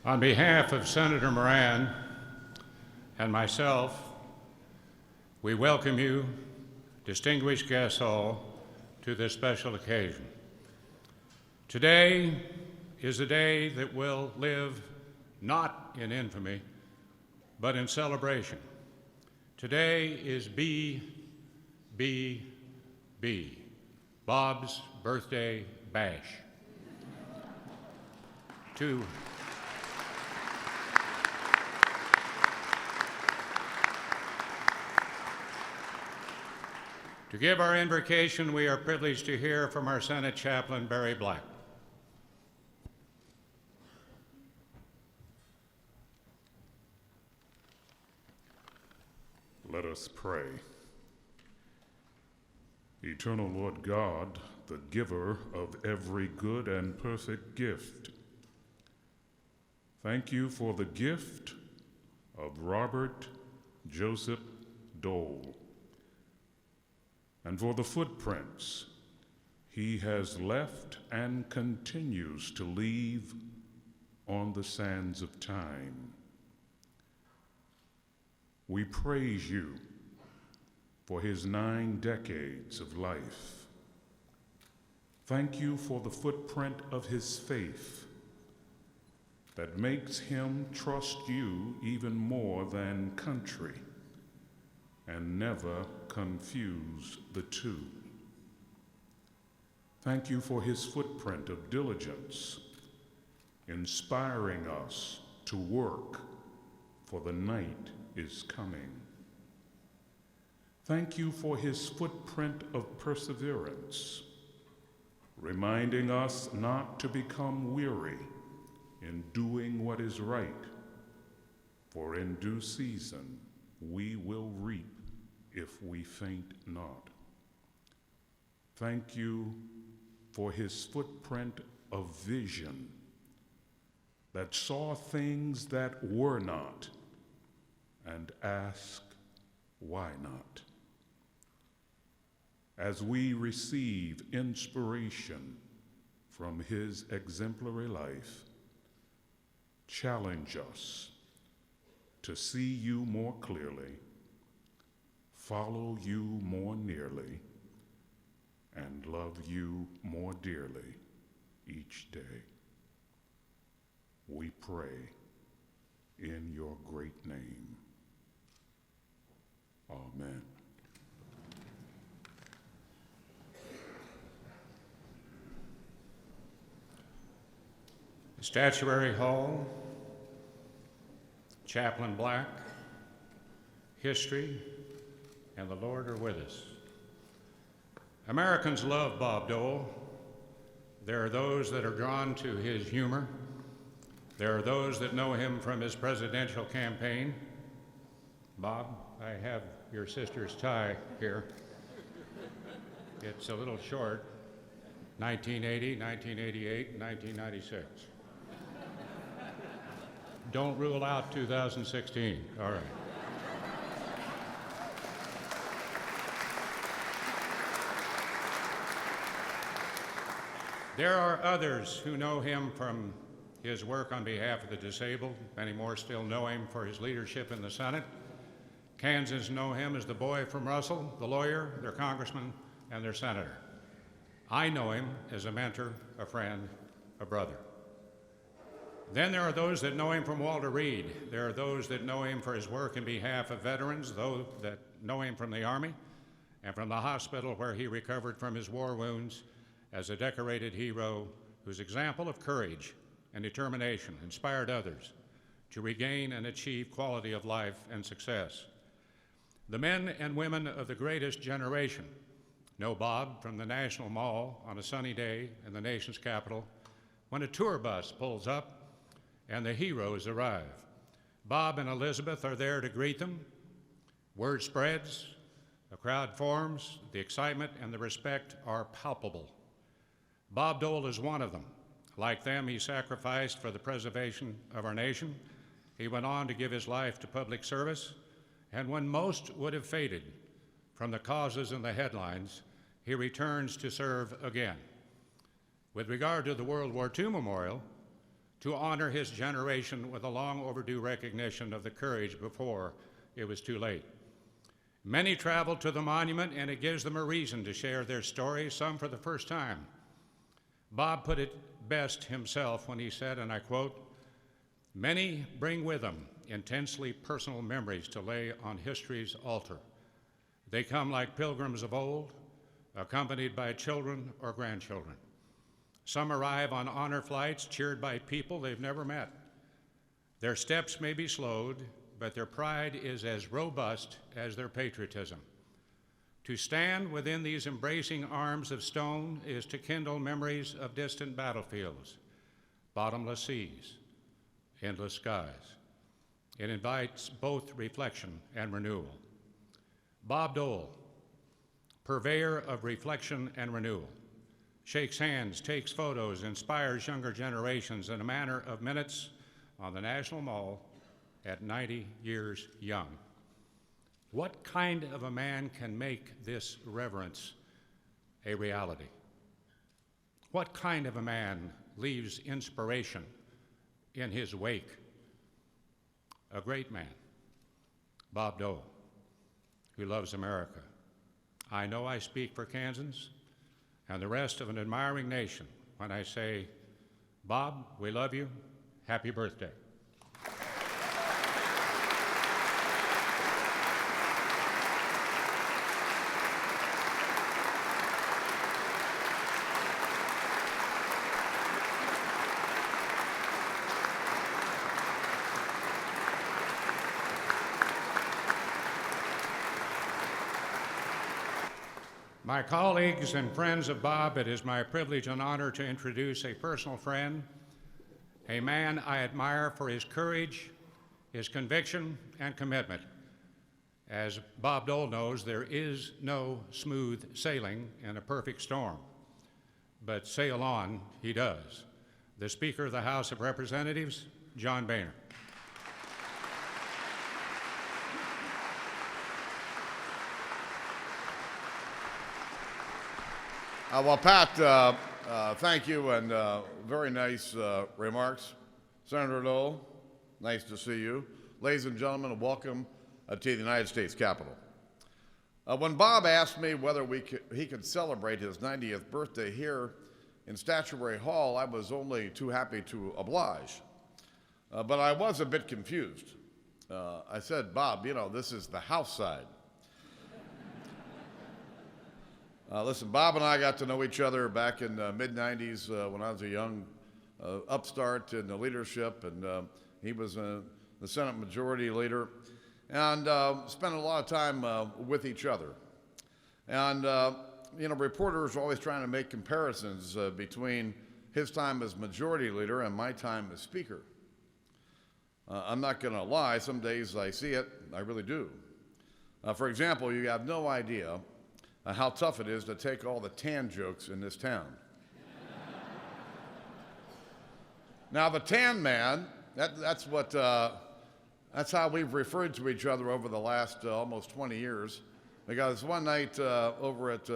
On behalf of Senator Moran and myself, we welcome you, distinguished guests all, to this special occasion. Today is a day that will live not in infamy, but in celebration. Today is B, Bob's Birthday Bash. To give our invocation, we are privileged to hear from our Senate Chaplain, Barry Black. Let us pray. Eternal Lord God, the giver of every good and perfect gift, thank you for the gift of Robert Joseph Dole and for the footprints he has left and continues to leave on the sands of time. We praise you for his 9 decades of life. Thank you for the footprint of his faith that makes him trust you even more than country and never confuse the two. Thank you for his footprint of diligence, inspiring us to work, for the night is coming. Thank you for his footprint of perseverance, reminding us not to become weary in doing what is right, for in due season we will reap if we faint not. Thank you for his footprint of vision that saw things that were not and asked, why not? As we receive inspiration from his exemplary life, challenge us to see you more clearly, follow you more nearly, and love you more dearly each day. We pray in your great name. Amen. The Statuary Hall, Chaplain Black, history, and the Lord are with us. Americans love Bob Dole. There are those that are drawn to his humor. There are those that know him from his presidential campaign. Bob, I have your sister's tie here. It's a little short, 1980, 1988, 1996. Don't rule out 2016, all right. There are others who know him from his work on behalf of the disabled. Many more still know him for his leadership in the Senate. Kansans know him as the boy from Russell, the lawyer, their congressman, and their senator. I know him as a mentor, a friend, a brother. Then there are those that know him from Walter Reed. There are those that know him for his work in behalf of veterans, those that know him from the Army and from the hospital where he recovered from his war wounds as a decorated hero whose example of courage and determination inspired others to regain and achieve quality of life and success. The men and women of the greatest generation know Bob from the National Mall on a sunny day in the nation's capital when a tour bus pulls up and the heroes arrive. Bob and Elizabeth are there to greet them. Word spreads, a crowd forms, the excitement and the respect are palpable. Bob Dole is one of them. Like them, he sacrificed for the preservation of our nation. He went on to give his life to public service, and when most would have faded from the causes and the headlines, he returns to serve again. With regard to the World War II memorial, to honor his generation with a long overdue recognition of the courage before it was too late. Many traveled to the monument, and it gives them a reason to share their stories, some for the first time. Bob put it best himself when he said, and I quote, "Many bring with them intensely personal memories to lay on history's altar. They come like pilgrims of old, accompanied by children or grandchildren. Some arrive on honor flights, cheered by people they've never met. Their steps may be slowed, but their pride is as robust as their patriotism. To stand within these embracing arms of stone is to kindle memories of distant battlefields, bottomless seas, endless skies. It invites both reflection and renewal." Bob Dole, purveyor of reflection and renewal, shakes hands, takes photos, inspires younger generations in a matter of minutes on the National Mall at 90 years young. What kind of a man can make this reverence a reality? What kind of a man leaves inspiration in his wake? A great man, Bob Dole, who loves America. I know I speak for Kansans and the rest of an admiring nation when I say, Bob, we love you. Happy birthday. My colleagues and friends of Bob, it is my privilege and honor to introduce a personal friend, a man I admire for his courage, his conviction, and commitment. As Bob Dole knows, there is no smooth sailing in a perfect storm, but sail on he does. The Speaker of the House of Representatives, John Boehner. Well, Pat, thank you, and very nice remarks. Senator Dole, nice to see you. Ladies and gentlemen, welcome to the United States Capitol. When Bob asked me whether he could celebrate his 90th birthday here in Statuary Hall, I was only too happy to oblige. But I was a bit confused. I said, Bob, you know, this is the House side. Listen, Bob and I got to know each other back in the mid-'90s when I was a young upstart in the leadership, and he was the Senate Majority Leader, and spent a lot of time with each other. And, you know, reporters are always trying to make comparisons between his time as Majority Leader and my time as Speaker. I'm not going to lie, some days I see it, I really do. For example, you have no idea how tough it is to take all the tan jokes in this town. Now, the tan man, that's how we've referred to each other over the last almost 20 years. Because one night over at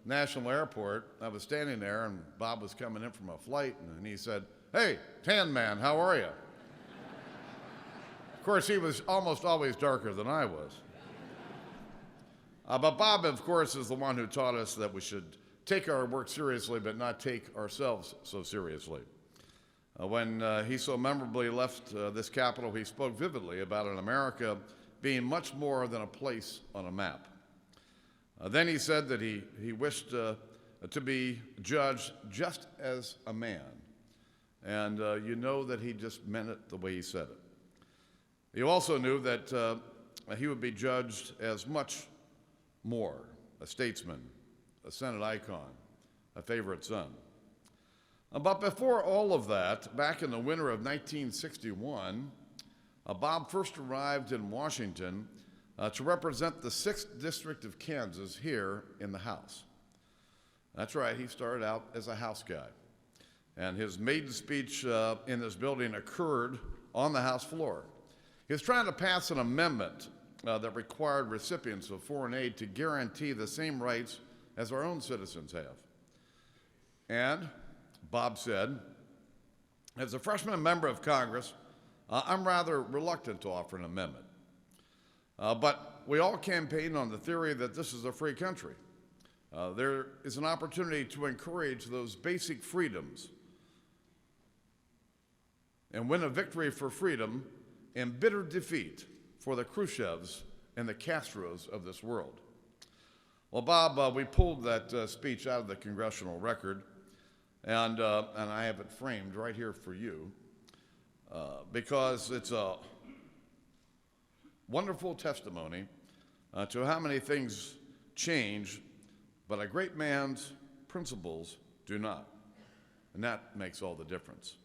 National Airport, I was standing there and Bob was coming in from a flight, and he said, "Hey, tan man, how are you?" Of course, he was almost always darker than I was. But Bob, of course, is the one who taught us that we should take our work seriously, but not take ourselves so seriously. When he so memorably left this Capitol, he spoke vividly about an America being much more than a place on a map. Then he said that he wished to be judged just as a man. And you know that he just meant it the way he said it. He also knew that he would be judged as much more, a statesman, a Senate icon, a favorite son. But before all of that, back in the winter of 1961, Bob first arrived in Washington to represent the 6th District of Kansas here in the House. That's right, he started out as a House guy. And his maiden speech in this building occurred on the House floor. He was trying to pass an amendment that required recipients of foreign aid to guarantee the same rights as our own citizens have. And Bob said, As a freshman member of Congress, I'm rather reluctant to offer an amendment. But we all campaign on the theory that this is a free country. There is an opportunity to encourage those basic freedoms and win a victory for freedom and bitter defeat for the Khrushchevs and the Castros of this world. Well, Bob, we pulled that speech out of the congressional record, and I have it framed right here for you because it's a wonderful testimony to how many things change, but a great man's principles do not. And that makes all the difference.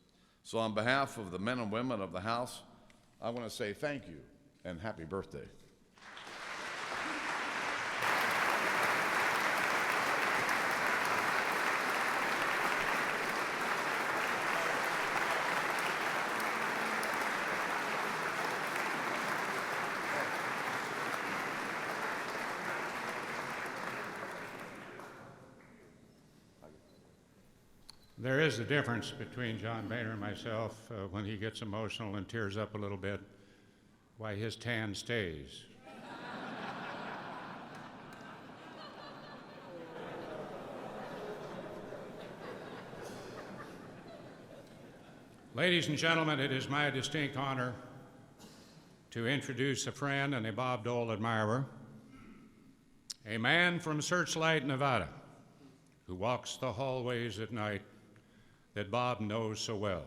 So on behalf of the men and women of the House, I want to say thank you and happy birthday. There is a difference between John Boehner and myself. When he gets emotional and tears up a little bit, why, his tan stays. Ladies and gentlemen, it is my distinct honor to introduce a friend and a Bob Dole admirer, a man from Searchlight, Nevada, who walks the hallways at night that Bob knows so well.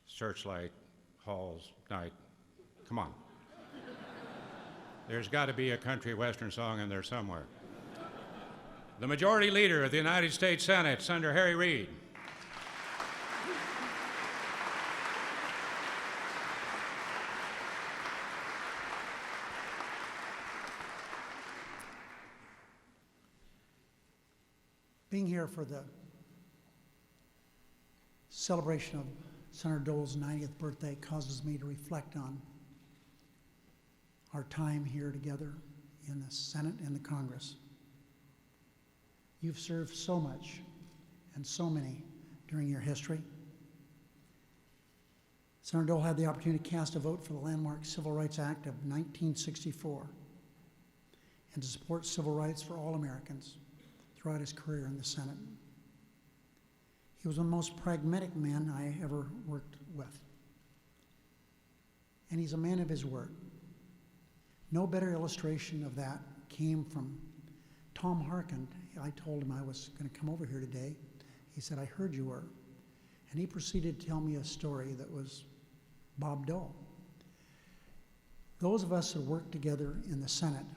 Searchlight, halls, night. Come on. There's got to be a country western song in there somewhere. The Majority Leader of the United States Senate, Senator Harry Reid. Being here for the celebration of Senator Dole's 90th birthday causes me to reflect on our time here together in the Senate and the Congress. You've served so much and so many during your history. Senator Dole had the opportunity to cast a vote for the landmark Civil Rights Act of 1964 and to support civil rights for all Americans throughout his career in the Senate. He was one of the most pragmatic men I ever worked with. And he's a man of his word. No better illustration of that came from Tom Harkin. I told him I was going to come over here today. He said, I heard you were. And he proceeded to tell me a story that was Bob Dole. Those of us who worked together in the Senate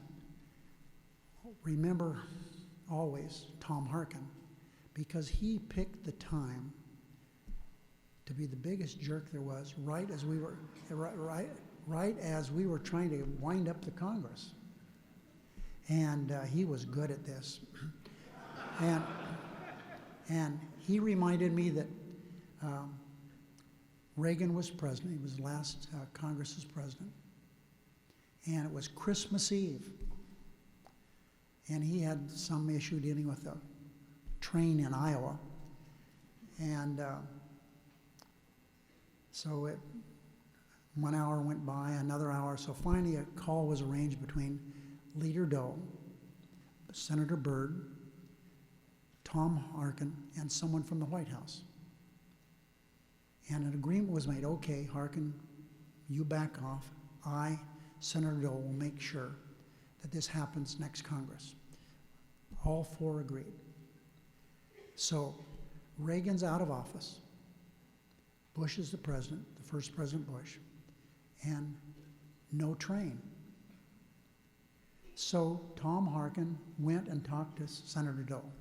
remember always Tom Harkin, because he picked the time to be the biggest jerk there was right as we were trying to wind up the Congress. And he was good at this. And he reminded me that Reagan was president. He was the last Congress's president. And it was Christmas Eve. And he had some issue dealing with a train in Iowa. And so 1 hour went by, another hour. So finally a call was arranged between Leader Dole, Senator Byrd, Tom Harkin, and someone from the White House. And an agreement was made. Okay, Harkin, you back off. I, Senator Dole, will make sure that this happens next Congress. All four agreed. So Reagan's out of office. Bush is the president, the first President Bush, and no train. So Tom Harkin went and talked to Senator Dole.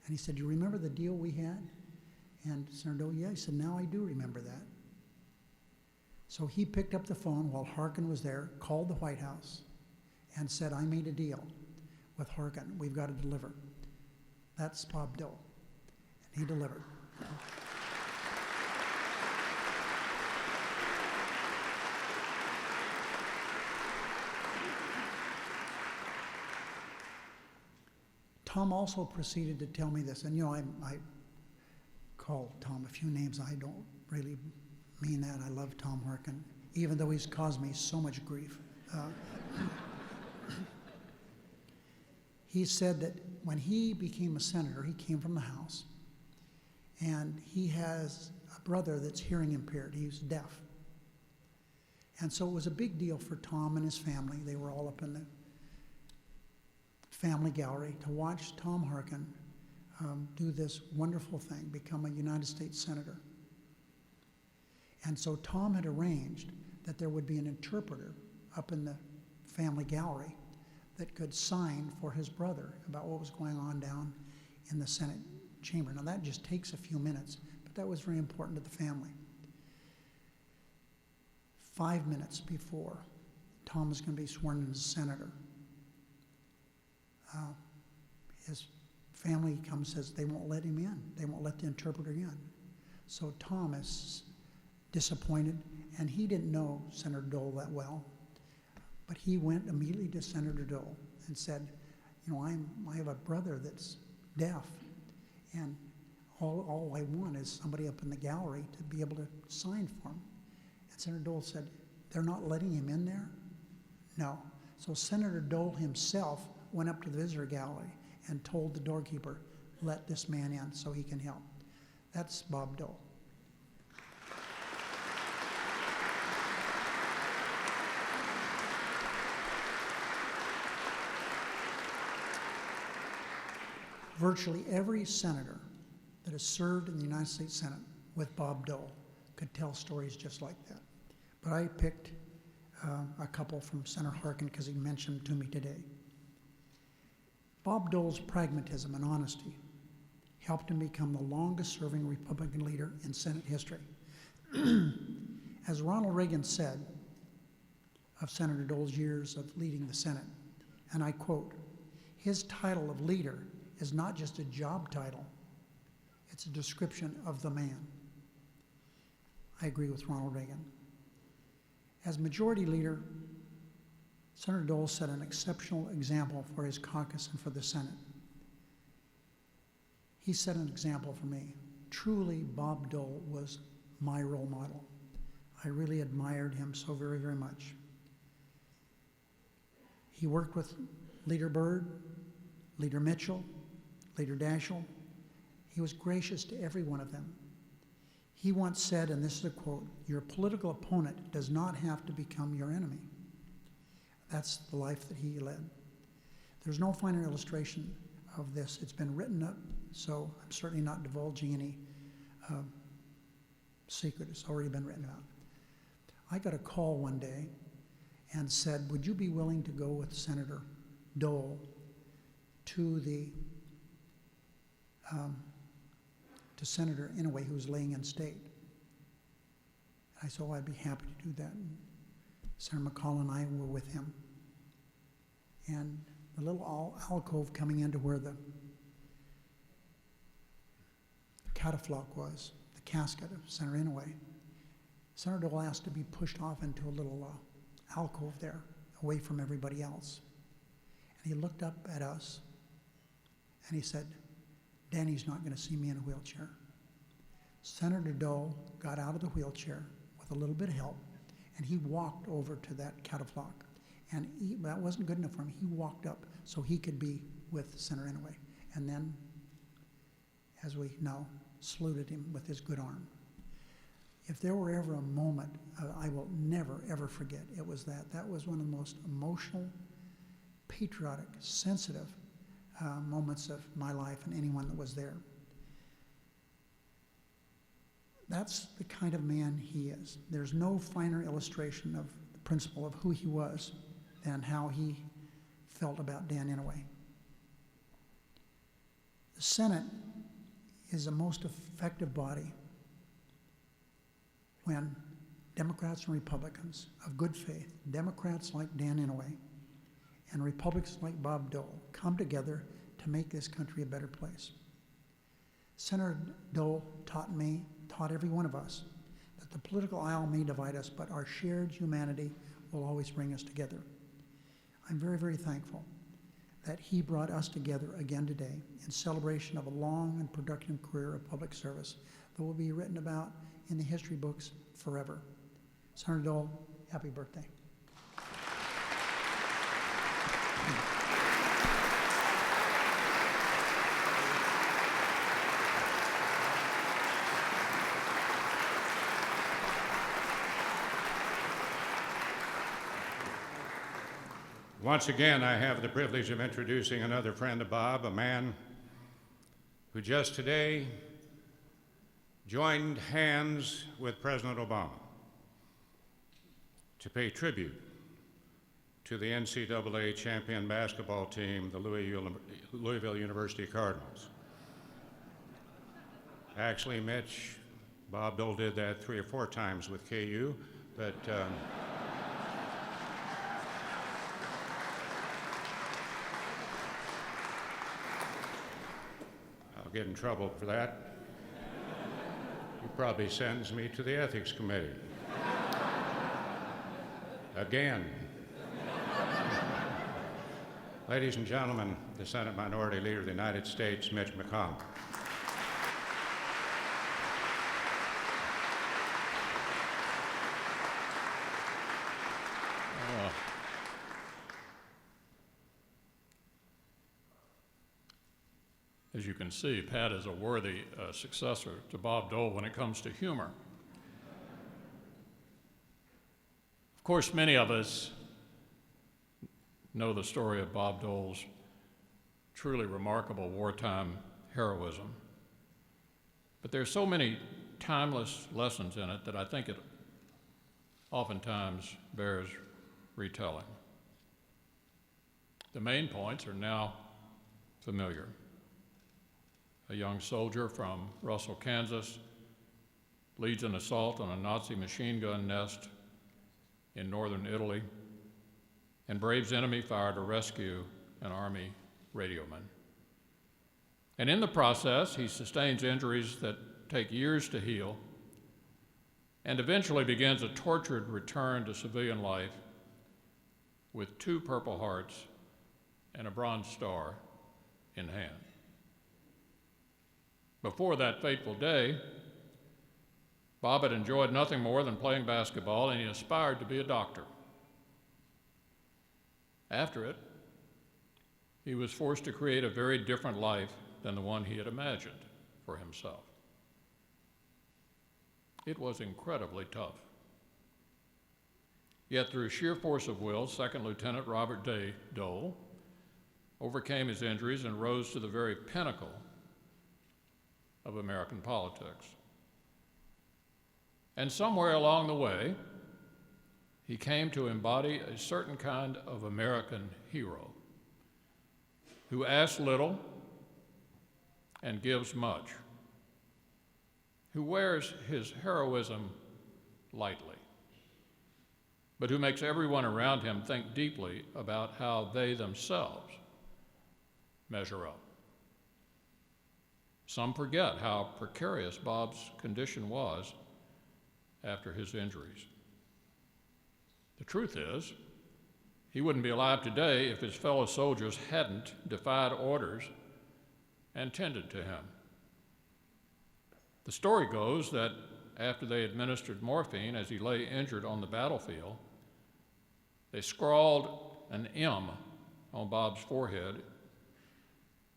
And he said, do you remember the deal we had? And Senator Dole, yeah. He said, now I do remember that. So he picked up the phone while Harkin was there, called the White House, and said, I made a deal with Harkin. We've got to deliver. That's Bob Dole. And he delivered. Tom also proceeded to tell me this, and you know, I call Tom a few names. I don't really mean that. I love Tom Harkin, even though he's caused me so much grief. He said that when he became a senator, he came from the House, and he has a brother that's hearing impaired. He's deaf. And so it was a big deal for Tom and his family. They were all up in the family gallery to watch Tom Harkin do this wonderful thing, become a United States Senator. And so Tom had arranged that there would be an interpreter up in the family gallery that could sign for his brother about what was going on down in the Senate chamber. Now that just takes a few minutes, but that was very important to the family. 5 minutes before Tom was going to be sworn in as senator, his family comes and says they won't let him in. They won't let the interpreter in. So Tom is disappointed, and he didn't know Senator Dole that well, but he went immediately to Senator Dole and said, you know, I have a brother that's deaf, and all I want is somebody up in the gallery to be able to sign for him. And Senator Dole said, they're not letting him in there? No. So Senator Dole himself went up to the visitor gallery and told the doorkeeper, let this man in so he can help. That's Bob Dole. Virtually every senator that has served in the United States Senate with Bob Dole could tell stories just like that. But I picked a couple from Senator Harkin because he mentioned to me today. Bob Dole's pragmatism and honesty helped him become the longest-serving Republican leader in Senate history. As Ronald Reagan said of Senator Dole's years of leading the Senate, and I quote, his title of leader is not just a job title, it's a description of the man. I agree with Ronald Reagan. As majority leader, Senator Dole set an exceptional example for his caucus and for the Senate. He set an example for me. Truly, Bob Dole was my role model. I really admired him so very, very much. He worked with Leader Byrd, Leader Mitchell, Leader Daschle. He was gracious to every one of them. He once said, and this is a quote, your political opponent does not have to become your enemy. That's the life that he led. There's no finer illustration of this. It's been written up, so I'm certainly not divulging any secret. It's already been written out. I got a call one day and said, would you be willing to go with Senator Dole to Senator Inouye, who was laying in state? And I said, oh, I'd be happy to do that. And Senator McCall and I were with him. And the little alcove coming into where the catafalque was, the casket of Senator Inouye, Senator Dole asked to be pushed off into a little alcove there, away from everybody else. And he looked up at us, and he said, Danny's not going to see me in a wheelchair. Senator Dole got out of the wheelchair with a little bit of help, and he walked over to that catafalque. And that wasn't good enough for him. He walked up so he could be with Senator Inouye. And then, as we know, saluted him with his good arm. If there were ever a moment I will never, ever forget, it was that. That was one of the most emotional, patriotic, sensitive moments of my life and anyone that was there. That's the kind of man he is. There's no finer illustration of the principle of who he was than how he felt about Dan Inouye. The Senate is the most effective body when Democrats and Republicans of good faith, Democrats like Dan Inouye and Republicans like Bob Dole, come together to make this country a better place. Senator Dole taught me, taught every one of us, that the political aisle may divide us, but our shared humanity will always bring us together. I'm very, very thankful that he brought us together again today in celebration of a long and productive career of public service that will be written about in the history books forever. Senator Dole, happy birthday. Once again, I have the privilege of introducing another friend of Bob, a man who just today joined hands with President Obama to pay tribute to the NCAA champion basketball team, the Louisville University Cardinals. Actually, Mitch, Bob Dole did that 3 or 4 times with KU, but I'll get in trouble for that. He probably sends me to the Ethics Committee. Again. Ladies and gentlemen, the Senate Minority Leader of the United States, Mitch McConnell. As you can see, Pat is a worthy successor to Bob Dole when it comes to humor. Of course, many of us know the story of Bob Dole's truly remarkable wartime heroism. But there's so many timeless lessons in it that I think it oftentimes bears retelling. The main points are now familiar. A young soldier from Russell, Kansas, leads an assault on a Nazi machine gun nest in northern Italy and braves enemy fire to rescue an Army radioman. And in the process, he sustains injuries that take years to heal and eventually begins a tortured return to civilian life with 2 Purple Hearts and a Bronze Star in hand. Before that fateful day, Bob had enjoyed nothing more than playing basketball, and he aspired to be a doctor. After it, he was forced to create a very different life than the one he had imagined for himself. It was incredibly tough. Yet through sheer force of will, Second Lieutenant Robert Dole overcame his injuries and rose to the very pinnacle of American politics. And somewhere along the way, he came to embody a certain kind of American hero who asks little and gives much, who wears his heroism lightly, but who makes everyone around him think deeply about how they themselves measure up. Some forget how precarious Bob's condition was after his injuries. The truth is, he wouldn't be alive today if his fellow soldiers hadn't defied orders and tended to him. The story goes that after they administered morphine as he lay injured on the battlefield, they scrawled an M on Bob's forehead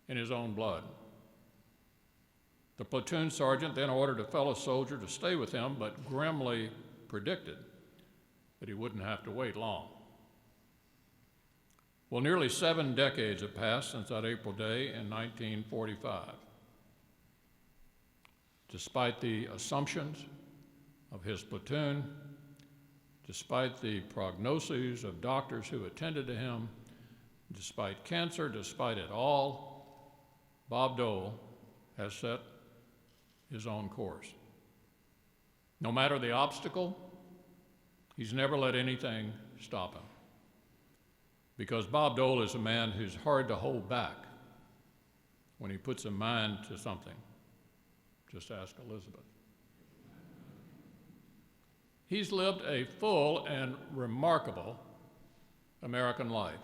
in his own blood. The platoon sergeant then ordered a fellow soldier to stay with him, but grimly predicted that he wouldn't have to wait long. Well, nearly 7 decades have passed since that April day in 1945. Despite the assumptions of his platoon, despite the prognoses of doctors who attended to him, despite cancer, despite it all, Bob Dole has set his own course. No matter the obstacle, he's never let anything stop him. Because Bob Dole is a man who's hard to hold back when he puts a mind to something. Just ask Elizabeth. He's lived a full and remarkable American life.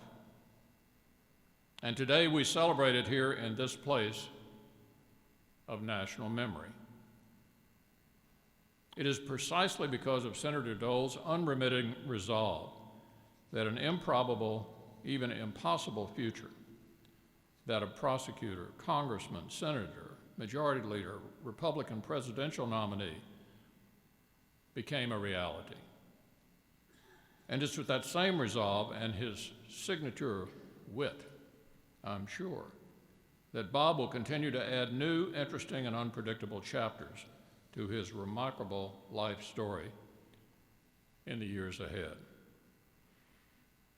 And today we celebrate it here in this place of national memory. It is precisely because of Senator Dole's unremitting resolve that an improbable, even impossible future, that a prosecutor, congressman, senator, majority leader, Republican presidential nominee, became a reality. And it's with that same resolve and his signature wit, I'm sure, that Bob will continue to add new, interesting, and unpredictable chapters to his remarkable life story in the years ahead.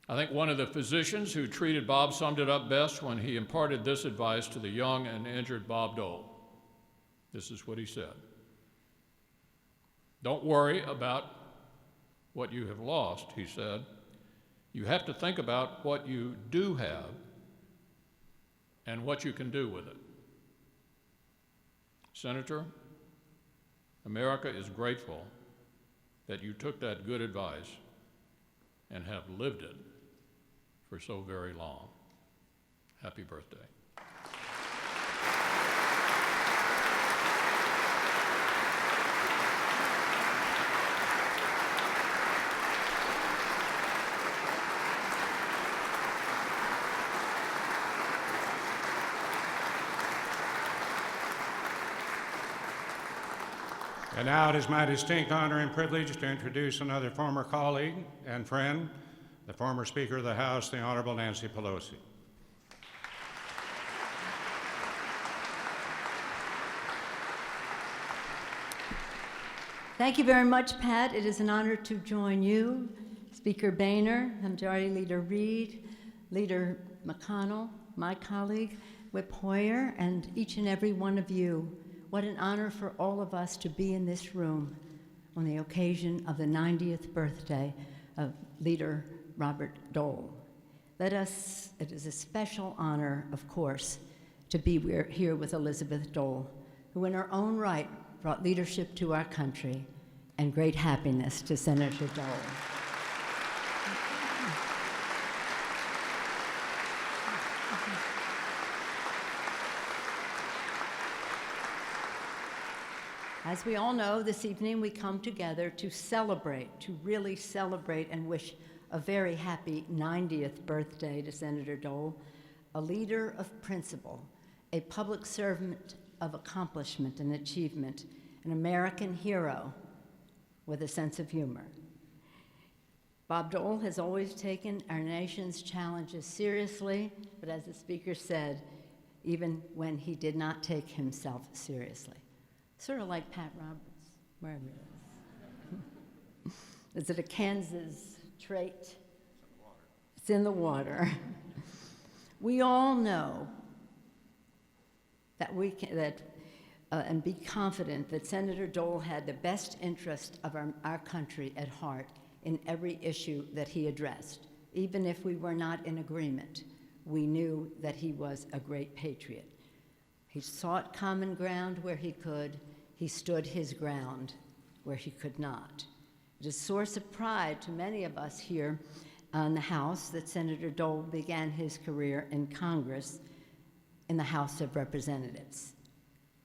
I think one of the physicians who treated Bob summed it up best when he imparted this advice to the young and injured Bob Dole. This is what he said: "Don't worry about what you have lost," he said. "You have to think about what you do have and what you can do with it." Senator, America is grateful that you took that good advice and have lived it for so very long. Happy birthday. And now it is my distinct honor and privilege to introduce another former colleague and friend, the former Speaker of the House, the Honorable Nancy Pelosi. Thank you very much, Pat. It is an honor to join you, Speaker Boehner, Majority Leader Reid, Leader McConnell, my colleague, Whip Hoyer, and each and every one of you. What an honor for all of us to be in this room on the occasion of the 90th birthday of Leader Robert Dole. It is a special honor, of course, to be here with Elizabeth Dole, who in her own right brought leadership to our country and great happiness to Senator Dole. As we all know, this evening we come together to really celebrate and wish a very happy 90th birthday to Senator Dole, a leader of principle, a public servant of accomplishment and achievement, an American hero with a sense of humor. Bob Dole has always taken our nation's challenges seriously, but as the speaker said, even when he did not take himself seriously. Sort of like Pat Roberts, wherever it is. Is it a Kansas trait? It's in the water. We all know that and be confident that Senator Dole had the best interest of our country at heart in every issue that he addressed. Even if we were not in agreement, we knew that he was a great patriot. He sought common ground where he could. He stood his ground where he could not. It is a source of pride to many of us here in the House that Senator Dole began his career in Congress in the House of Representatives.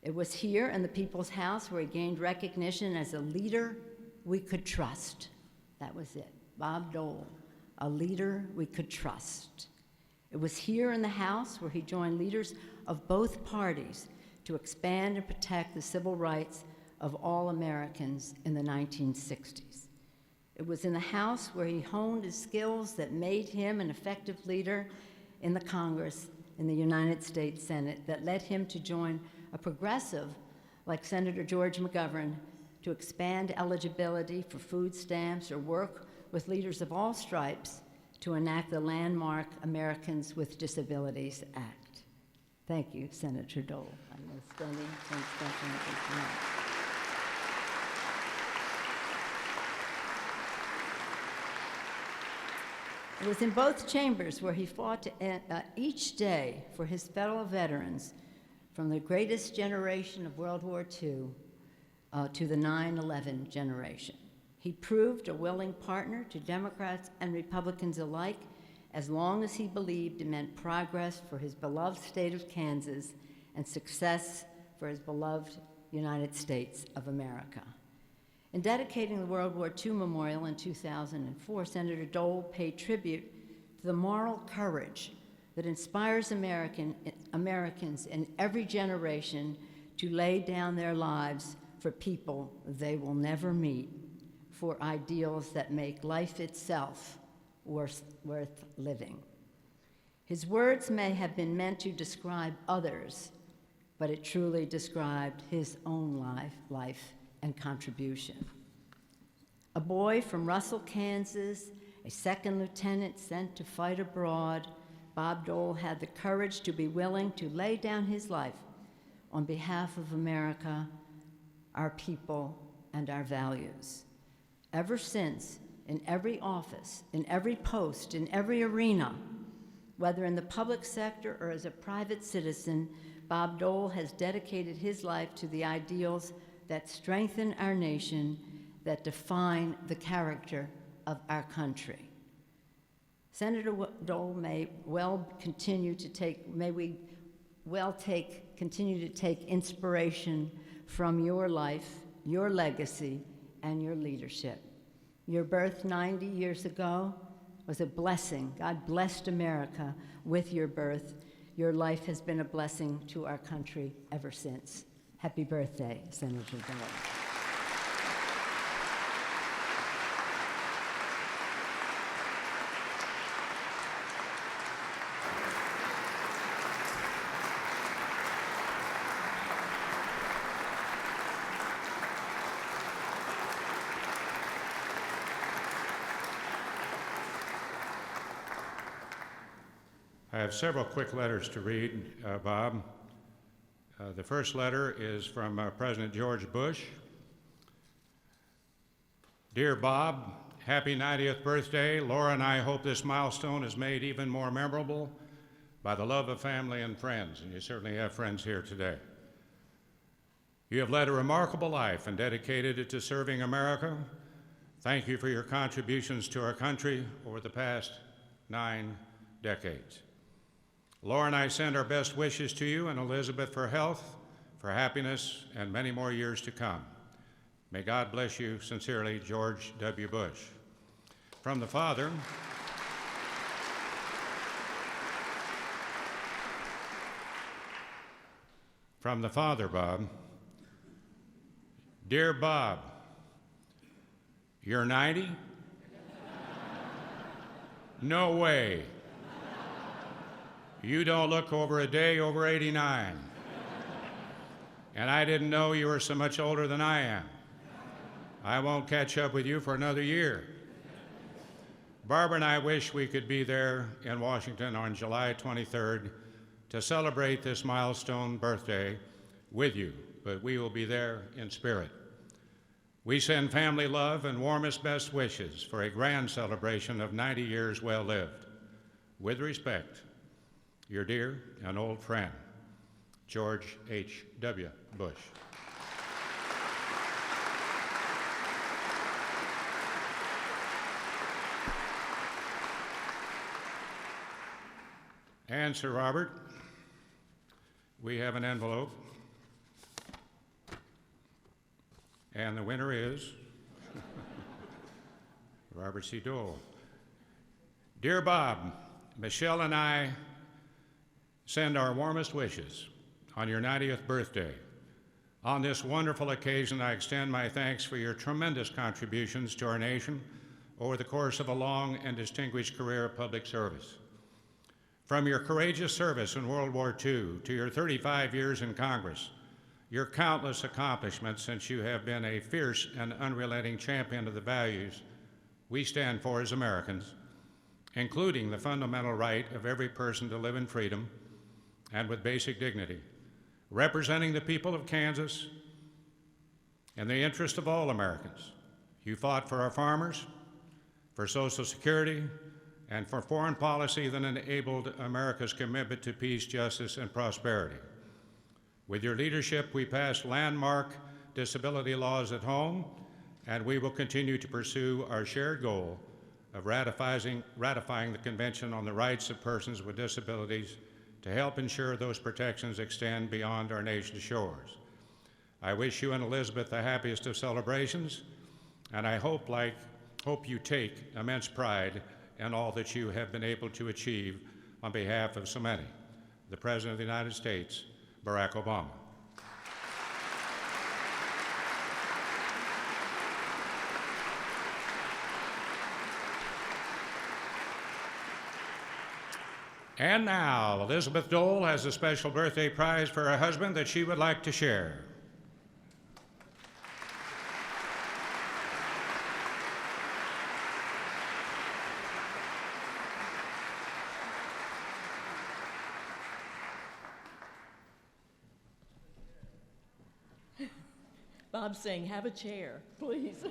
It was here in the People's House where he gained recognition as a leader we could trust. That was it. Bob Dole, a leader we could trust. It was here in the House where he joined leaders of both parties to expand and protect the civil rights of all Americans in the 1960s. It was in the House where he honed his skills that made him an effective leader in the Congress, in the United States Senate, that led him to join a progressive like Senator George McGovern to expand eligibility for food stamps or work with leaders of all stripes to enact the landmark Americans with Disabilities Act. Thank you, Senator Dole. I'm standing and thanking you tonight. It was in both chambers where he fought each day for his fellow veterans, from the greatest generation of World War II to the 9/11 generation. He proved a willing partner to Democrats and Republicans alike as long as he believed it meant progress for his beloved state of Kansas and success for his beloved United States of America. In dedicating the World War II Memorial in 2004, Senator Dole paid tribute to the moral courage that inspires Americans in every generation to lay down their lives for people they will never meet, for ideals that make life itself worth living. His words may have been meant to describe others, but it truly described his own life and contribution. A boy from Russell, Kansas, a second lieutenant sent to fight abroad, Bob Dole had the courage to be willing to lay down his life on behalf of America, our people, and our values. Ever since, in every office, in every post, in every arena, whether in the public sector or as a private citizen, Bob Dole has dedicated his life to the ideals that strengthen our nation, that define the character of our country. Senator Dole may well continue to take inspiration from your life, your legacy, and your leadership. Your birth 90 years ago was a blessing. God blessed America with your birth. Your life has been a blessing to our country ever since. Happy birthday, Senator Dole. I have several quick letters to read, Bob. The first letter is from President George Bush. Dear Bob, happy 90th birthday. Laura and I hope this milestone is made even more memorable by the love of family and friends, and you certainly have friends here today. You have led a remarkable life and dedicated it to serving America. Thank you for your contributions to our country over the past 9 decades. Laura and I send our best wishes to you and Elizabeth for health, for happiness, and many more years to come. May God bless you. Sincerely, George W. Bush. From the Father, Bob. Dear Bob, you're 90? No way. You don't look over a day over 89. And I didn't know you were so much older than I am. I won't catch up with you for another year. Barbara and I wish we could be there in Washington on July 23rd to celebrate this milestone birthday with you, but we will be there in spirit. We send family love and warmest best wishes for a grand celebration of 90 years well lived. With respect, your dear and old friend, George H.W. Bush. And Sir Robert, we have an envelope, and the winner is Robert C. Dole. Dear Bob, Michelle and I send our warmest wishes on your 90th birthday. On this wonderful occasion, I extend my thanks for your tremendous contributions to our nation over the course of a long and distinguished career of public service. From your courageous service in World War II to your 35 years in Congress, your countless accomplishments since you have been a fierce and unrelenting champion of the values we stand for as Americans, including the fundamental right of every person to live in freedom and with basic dignity, representing the people of Kansas in the interest of all Americans. You fought for our farmers, for Social Security, and for foreign policy that enabled America's commitment to peace, justice, and prosperity. With your leadership, we passed landmark disability laws at home, and we will continue to pursue our shared goal of ratifying the Convention on the Rights of Persons with Disabilities to help ensure those protections extend beyond our nation's shores. I wish you and Elizabeth the happiest of celebrations, and I hope you take immense pride in all that you have been able to achieve on behalf of so many. The President of the United States, Barack Obama. And now, Elizabeth Dole has a special birthday prize for her husband that she would like to share. Bob's saying, have a chair, please.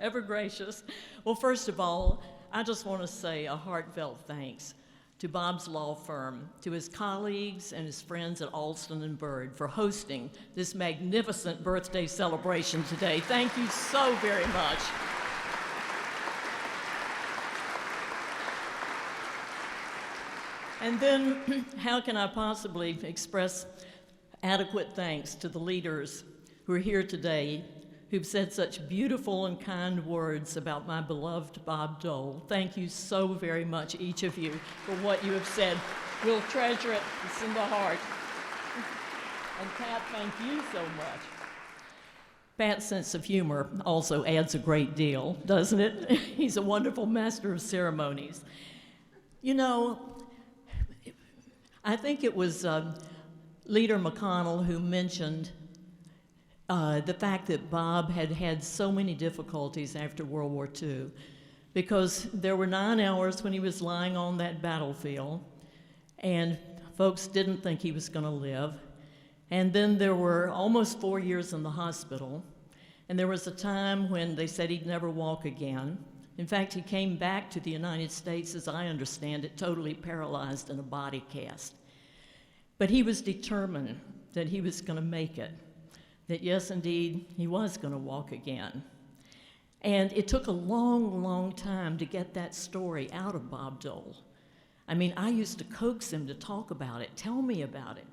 Ever gracious. Well, first of all, I just want to say a heartfelt thanks to Bob's law firm, to his colleagues and his friends at Alston and Bird for hosting this magnificent birthday celebration today. Thank you so very much. And then, how can I possibly express adequate thanks to the leaders who are here today, who've said such beautiful and kind words about my beloved Bob Dole. Thank you so very much, each of you, for what you have said. We'll treasure it. It's in the heart. And Pat, thank you so much. Pat's sense of humor also adds a great deal, doesn't it? He's a wonderful master of ceremonies. You know, I think it was Leader McConnell who mentioned the fact that Bob had had so many difficulties after World War II, because there were 9 hours when he was lying on that battlefield, and folks didn't think he was going to live. And then there were almost 4 years in the hospital, and there was a time when they said he'd never walk again. In fact, he came back to the United States, as I understand it, totally paralyzed in a body cast. But he was determined that he was going to make it, that yes, indeed, he was going to walk again. And it took a long, long time to get that story out of Bob Dole. I mean, I used to coax him to talk about it, tell me about it.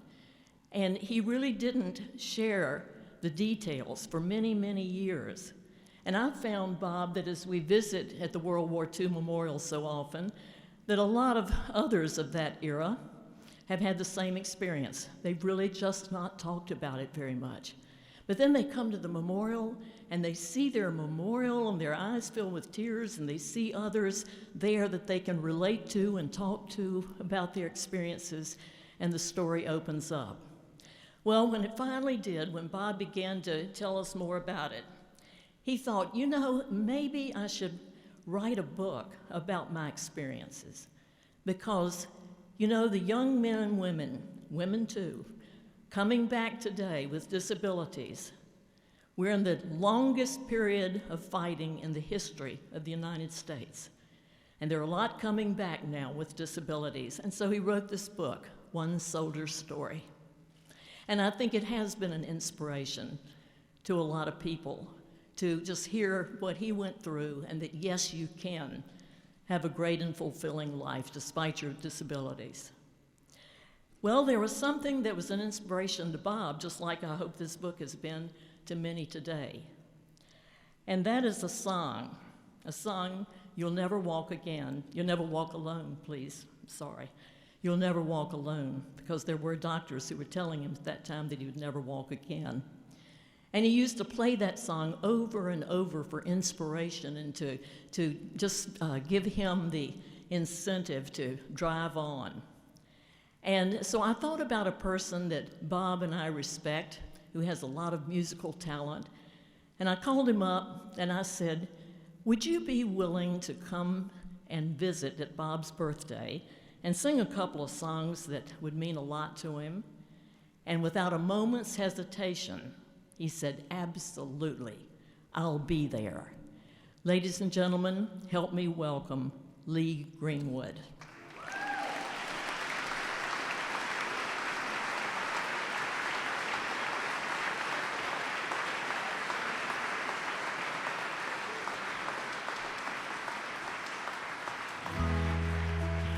And he really didn't share the details for many, many years. And I've found, Bob, that as we visit at the World War II Memorial so often, that a lot of others of that era have had the same experience. They've really just not talked about it very much. But then they come to the memorial and they see their memorial and their eyes fill with tears, and they see others there that they can relate to and talk to about their experiences, and the story opens up. Well, when it finally did, when Bob began to tell us more about it, he thought, you know, maybe I should write a book about my experiences, because, you know, the young men and women too, coming back today with disabilities, we're in the longest period of fighting in the history of the United States. And there are a lot coming back now with disabilities. And so he wrote this book, One Soldier's Story. And I think it has been an inspiration to a lot of people to just hear what he went through, and that yes, you can have a great and fulfilling life despite your disabilities. Well, there was something that was an inspiration to Bob, just like I hope this book has been to many today. And that is a song, You'll Never Walk Again. You'll never walk alone, please. Sorry. You'll never walk alone, because there were doctors who were telling him at that time that he would never walk again. And he used to play that song over and over for inspiration and to just give him the incentive to drive on. And so I thought about a person that Bob and I respect, who has a lot of musical talent. And I called him up and I said, would you be willing to come and visit at Bob's birthday and sing a couple of songs that would mean a lot to him? And without a moment's hesitation, he said, absolutely, I'll be there. Ladies and gentlemen, help me welcome Lee Greenwood.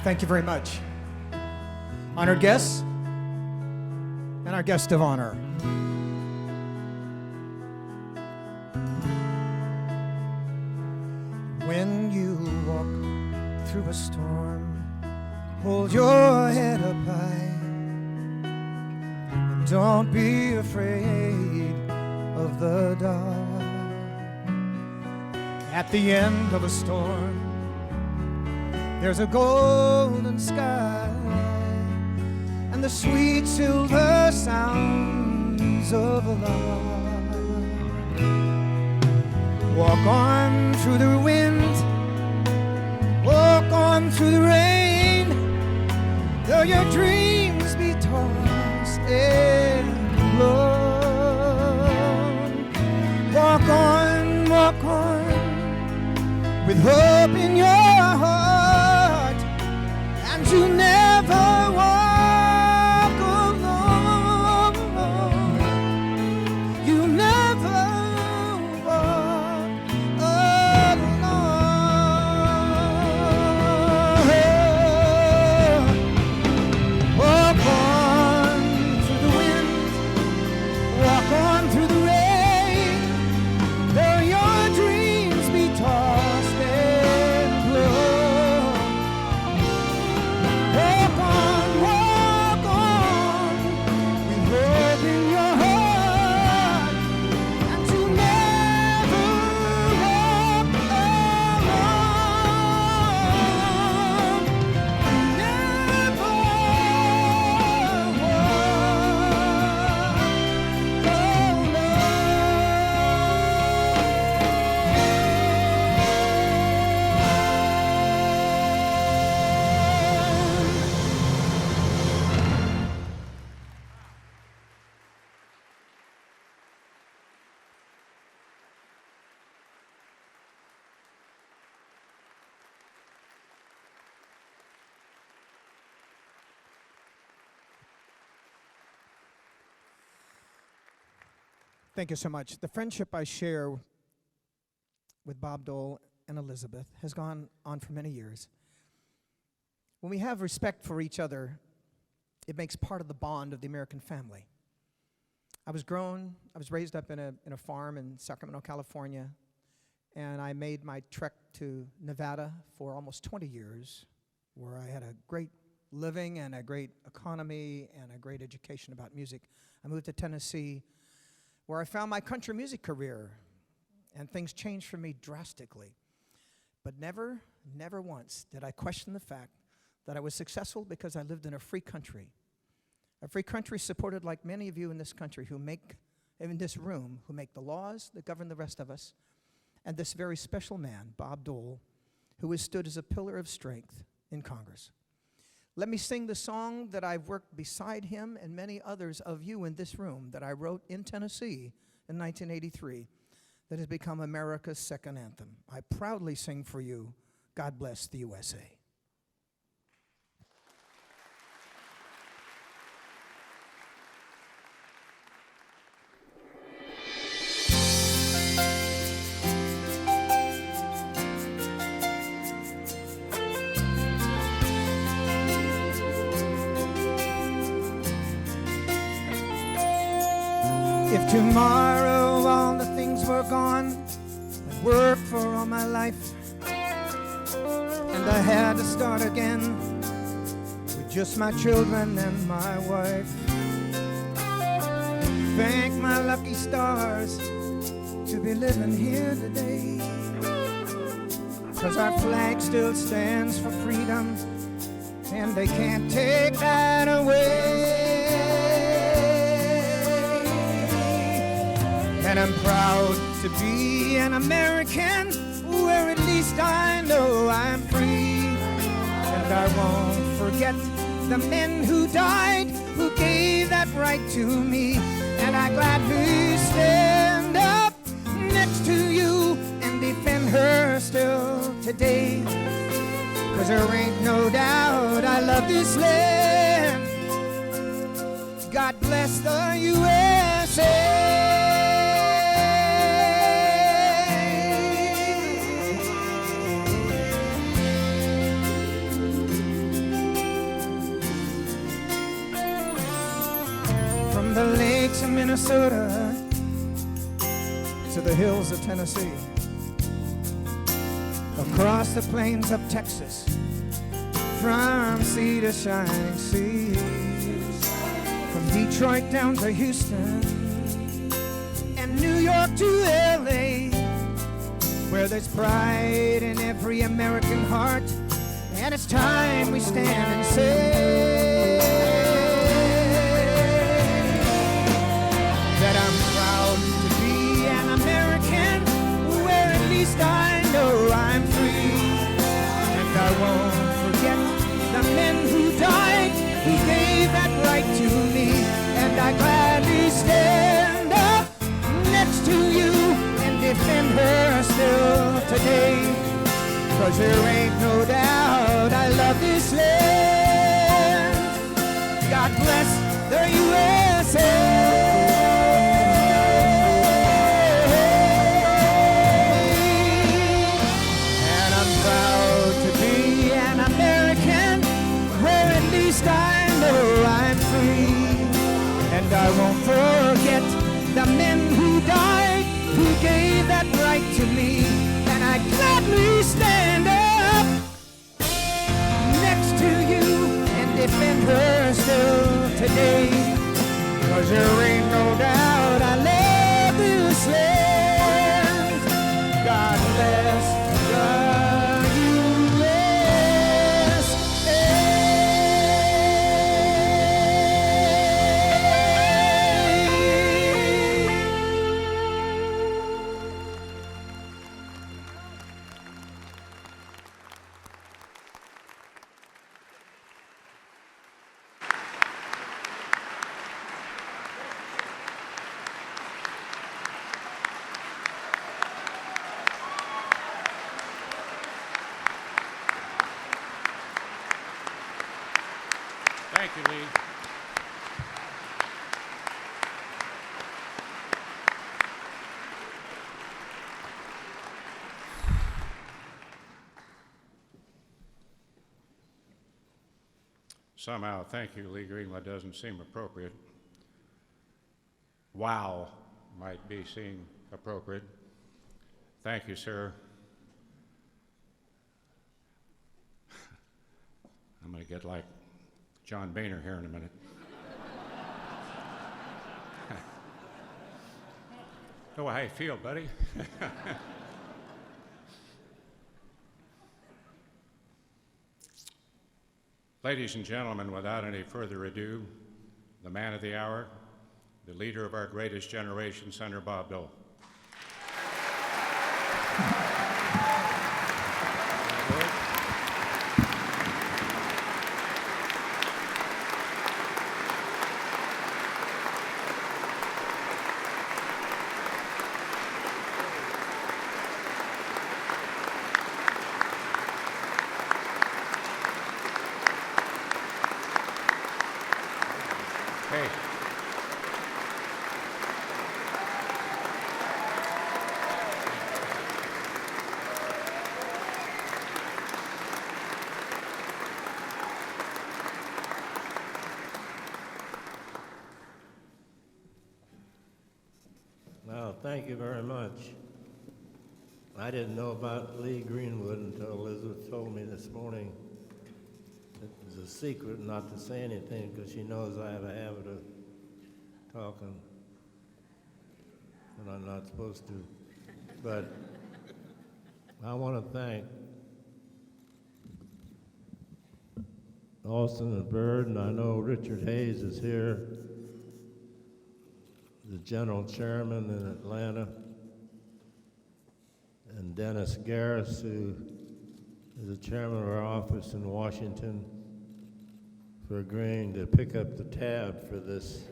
Thank you very much. Honored guests and our guest of honor. When you walk through a storm, hold your head up high. And don't be afraid of the dark. At the end of a storm, there's a golden sky and the sweet silver sounds of a lark. Walk on through the wind, walk on through the rain, though your dreams be tossed and blown. Walk on, with hope in your heart, and you never walk alone. You never walk alone. Walk on through the wind, walk on through the rain, though your dreams be tossed and blown. Walk on, with hope in your heart, and you never walk alone. Never Thank you so much. The friendship I share with Bob Dole and Elizabeth has gone on for many years. When we have respect for each other, it makes part of the bond of the American family. I was raised up in a farm in Sacramento, California, and I made my trek to Nevada for almost 20 years, where I had a great living and a great economy and a great education about music. I moved to Tennessee, where I found my country music career, and things changed for me drastically. But never once did I question the fact that I was successful because I lived in a free country supported like many of you in this country in this room, who make the laws that govern the rest of us, and this very special man, Bob Dole, who has stood as a pillar of strength in Congress. Let me sing the song that I've worked beside him and many others of you in this room that I wrote in Tennessee in 1983 that has become America's second anthem. I proudly sing for you, God Bless the USA. If tomorrow all the things were gone, I'd worked for all my life, and I had to start again with just my children and my wife. Thank my lucky stars to be living here today, 'cause our flag still stands for freedom, and they can't take that away. And I'm proud to be an American, where at least I know I'm free. And I won't forget the men who died, who gave that right to me. And I gladly stand up next to you and defend her still today. 'Cause there ain't no doubt I love this land. God bless the USA. the lakes of Minnesota to the hills of Tennessee, across the plains of Texas, from sea to shining sea, from Detroit down to Houston and New York to LA, where there's pride in every American heart, and it's time we stand and say that I'm proud to be an American, where at least I know I'm free. And I won't forget the men who died, who gave that right to me. And I gladly stand up next to you and defend her still today. 'Cause there ain't no doubt I love this land. God bless the USA. And I'm proud to be an American, where at least I know I'm free. And I won't forget the men who died, who gave that right to me. And I gladly stand up next to you and defend her still today. 'Cause there ain't no doubt I love this land. God bless the USA. Thank you, Lee. Somehow, thank you, Lee Greenwood, doesn't seem appropriate. Wow might seem appropriate. Thank you, sir. I'm going to get like John Boehner here in a minute. Oh, how you feel, buddy? Ladies and gentlemen, without any further ado, the man of the hour, the leader of our greatest generation, Senator Bob Dole. Hey. Well, thank you very much. I didn't know about Lee Greenwood until Elizabeth told me this morning. It was a secret not to say anything because she knows I have a habit of talking when I'm not supposed to. But I want to thank Austin and Bird, and I know Richard Hayes is here, the general chairman in Atlanta, and Dennis Garris, who is the chairman of our office in Washington, for agreeing to pick up the tab for this.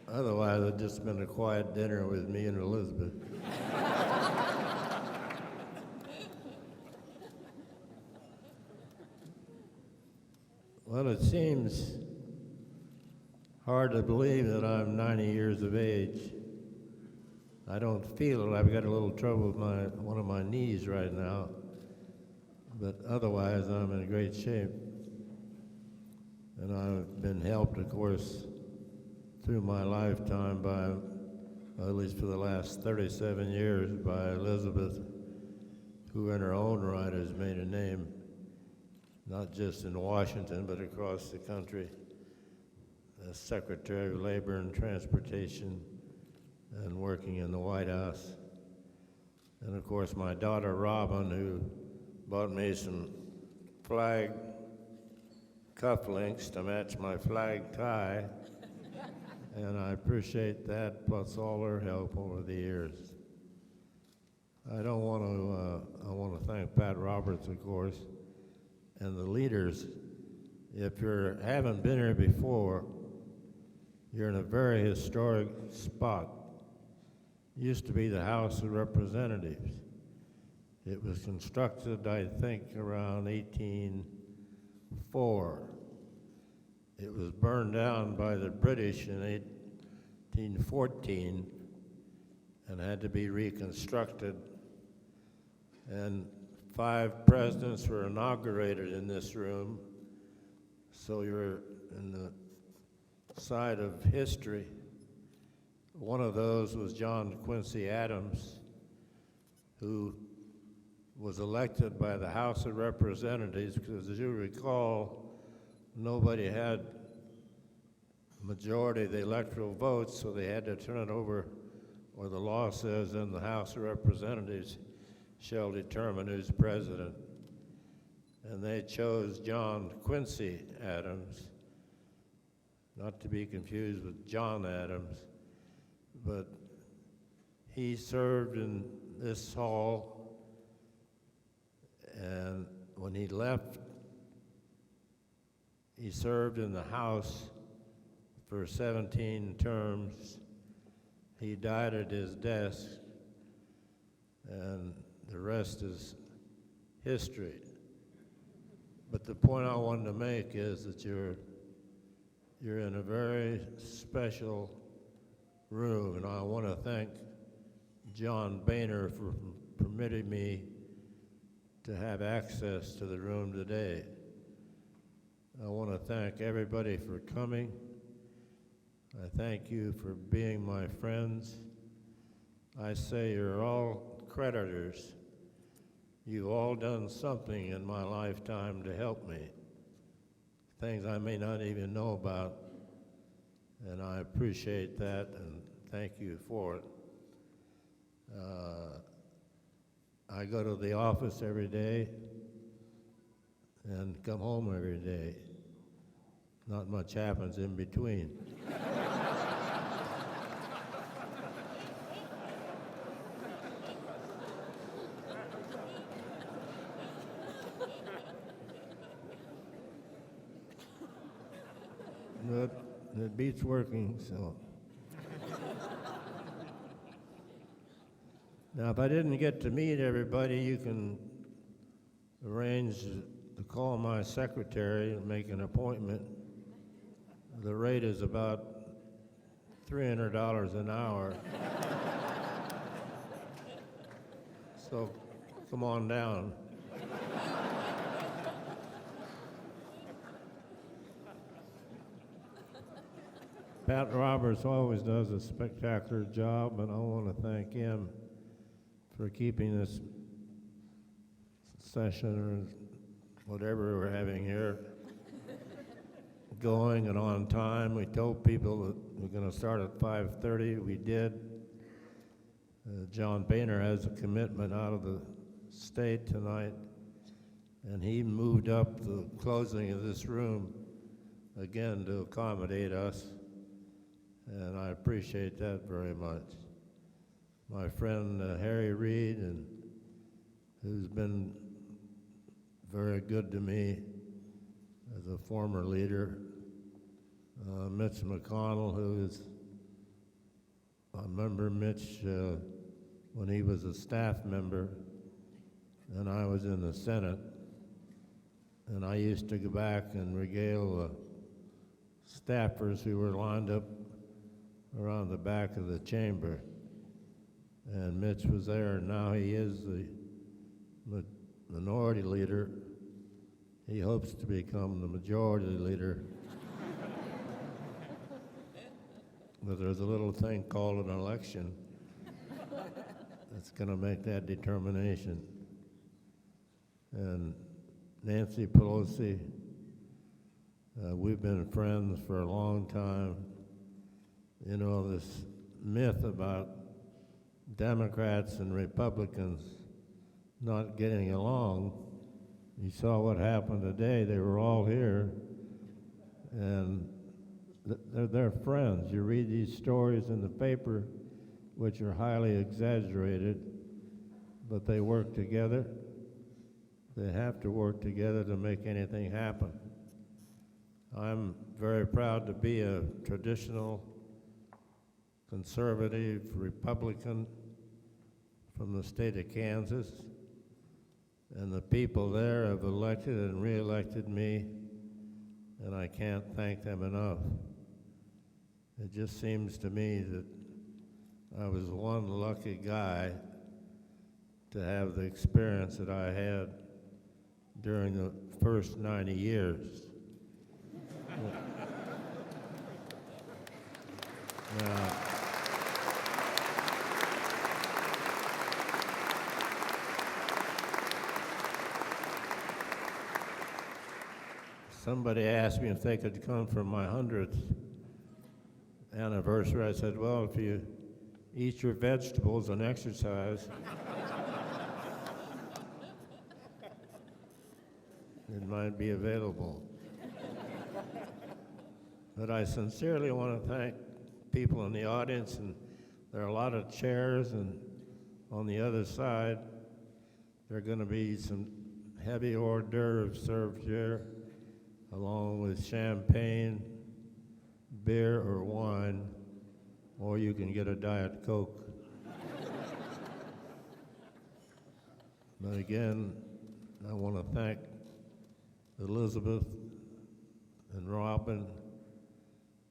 Otherwise, it'd just been a quiet dinner with me and Elizabeth. Well, it seems hard to believe that I'm 90 years of age. I don't feel it. I've got a little trouble with one of my knees right now, but otherwise I'm in great shape. And I've been helped, of course, through my lifetime by, at least for the last 37 years, by Elizabeth, who in her own right has made a name, not just in Washington, but across the country, as Secretary of Labor and Transportation and working in the White House. And of course, my daughter Robin, who bought me some flag cufflinks to match my flag tie, and I appreciate that, plus all her help over the years. I want to thank Pat Roberts, of course, and the leaders. If you haven't been here before, you're in a very historic spot. It used to be the House of Representatives. It was constructed, I think, around 1804. It was burned down by the British in 1814 and had to be reconstructed. And 5 presidents were inaugurated in this room, so you're in the side of history. One of those was John Quincy Adams, who was elected by the House of Representatives because, as you recall, nobody had majority of the electoral votes, so they had to turn it over, or the law says in the House of Representatives shall determine who's president. And they chose John Quincy Adams, not to be confused with John Adams, but he served in this hall, and when he left, he served in the House for 17 terms. He died at his desk, and the rest is history. But the point I wanted to make is that you're in a very special room, and I want to thank John Boehner for permitting me to have access to the room today. I want to thank everybody for coming. I thank you for being my friends. I say you're all creditors. You've all done something in my lifetime to help me, things I may not even know about, and I appreciate that and thank you for it. I go to the office every day and come home every day. Not much happens in between. But it beats working, so. Now, if I didn't get to meet everybody, you can arrange to call my secretary and make an appointment. The rate is about $300 an hour. So come on down. Pat Roberts always does a spectacular job, and I want to thank him for keeping this session or whatever we're having here going and on time. We told people that we're going to start at 5:30. We did. John Boehner has a commitment out of the state tonight, and he moved up the closing of this room again to accommodate us, and I appreciate that very much. My friend Harry Reid, and who's been very good to me as a former leader. Mitch McConnell, who is, I remember Mitch when he was a staff member and I was in the Senate, and I used to go back and regale staffers who were lined up around the back of the chamber. And Mitch was there, and now he is the minority leader. He hopes to become the majority leader but there's a little thing called an election that's going to make that determination. And Nancy Pelosi, we've been friends for a long time. You know, this myth about Democrats and Republicans not getting along, you saw what happened today. They were all here, and they're friends. You read these stories in the paper, which are highly exaggerated, but they work together. They have to work together to make anything happen. I'm very proud to be a traditional conservative Republican from the state of Kansas, and the people there have elected and re-elected me, and I can't thank them enough. It just seems to me that I was one lucky guy to have the experience that I had during the first 90 years. Now, somebody asked me if they could come for my 100th anniversary. I said, well, if you eat your vegetables and exercise, it might be available. But I sincerely want to thank people in the audience, and there are a lot of chairs, and on the other side, there are going to be some heavy hors d'oeuvres served here, along with champagne, beer, or wine, or you can get a Diet Coke. But again, I want to thank Elizabeth and Robin,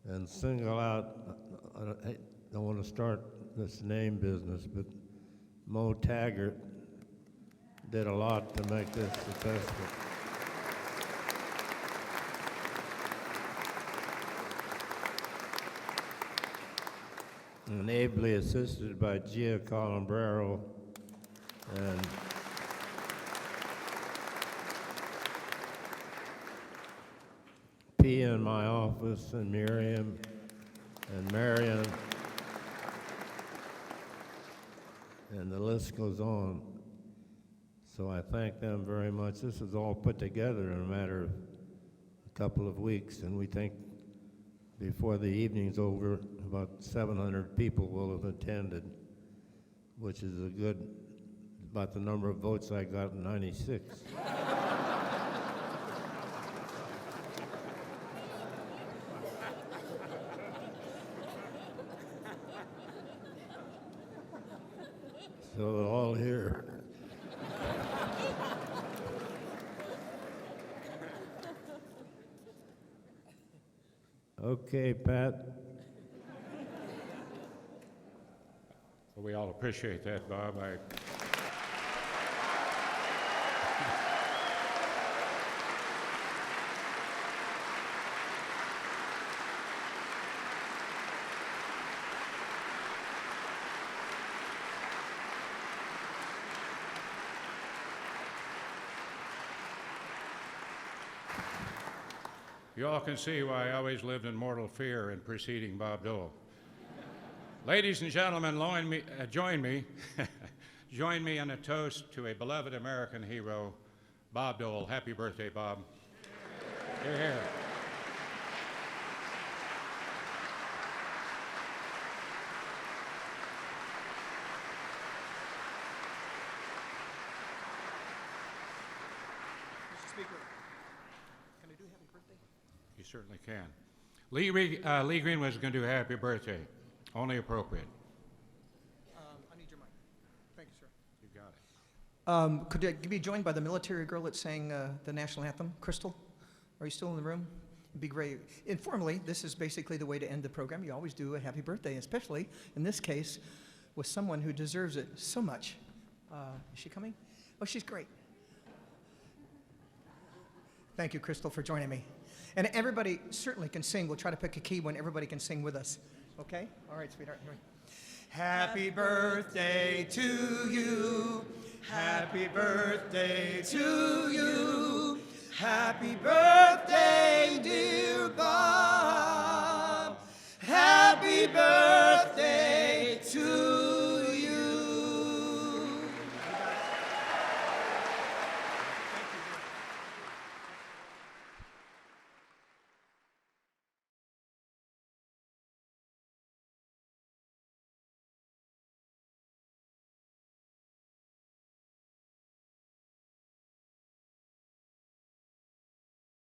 and single out, I don't want to start this name business, but Mo Taggart did a lot to make this successful. And ably assisted by Gia Colombrero and P in my office, and Miriam and Marion, and the list goes on. So I thank them very much. This is all put together in a matter of a couple of weeks, and we think before the evening's over, about 700 people will have attended, which is about the number of votes I got in '96. So they're all here. Okay, Pat. Well, we all appreciate that, Bob. You all can see why I always lived in mortal fear in preceding Bob Dole. Ladies and gentlemen, join me in a toast to a beloved American hero, Bob Dole. Happy birthday, Bob. Hear, hear. Mr. Speaker, can I do happy birthday? You certainly can. Lee Green was going to do happy birthday. Only appropriate. I need your mic. Thank you, sir. You got it. Could I be joined by the military girl that sang the national anthem? Crystal, are you still in the room? It'd be great. Informally, this is basically the way to end the program. You always do a happy birthday, especially in this case with someone who deserves it so much. Is she coming? Oh, she's great. Thank you, Crystal, for joining me. And everybody certainly can sing. We'll try to pick a key when everybody can sing with us. Okay? All right, sweetheart. Here we go. Happy birthday to you. Happy birthday to you. Happy birthday, dear Bob. Happy birthday.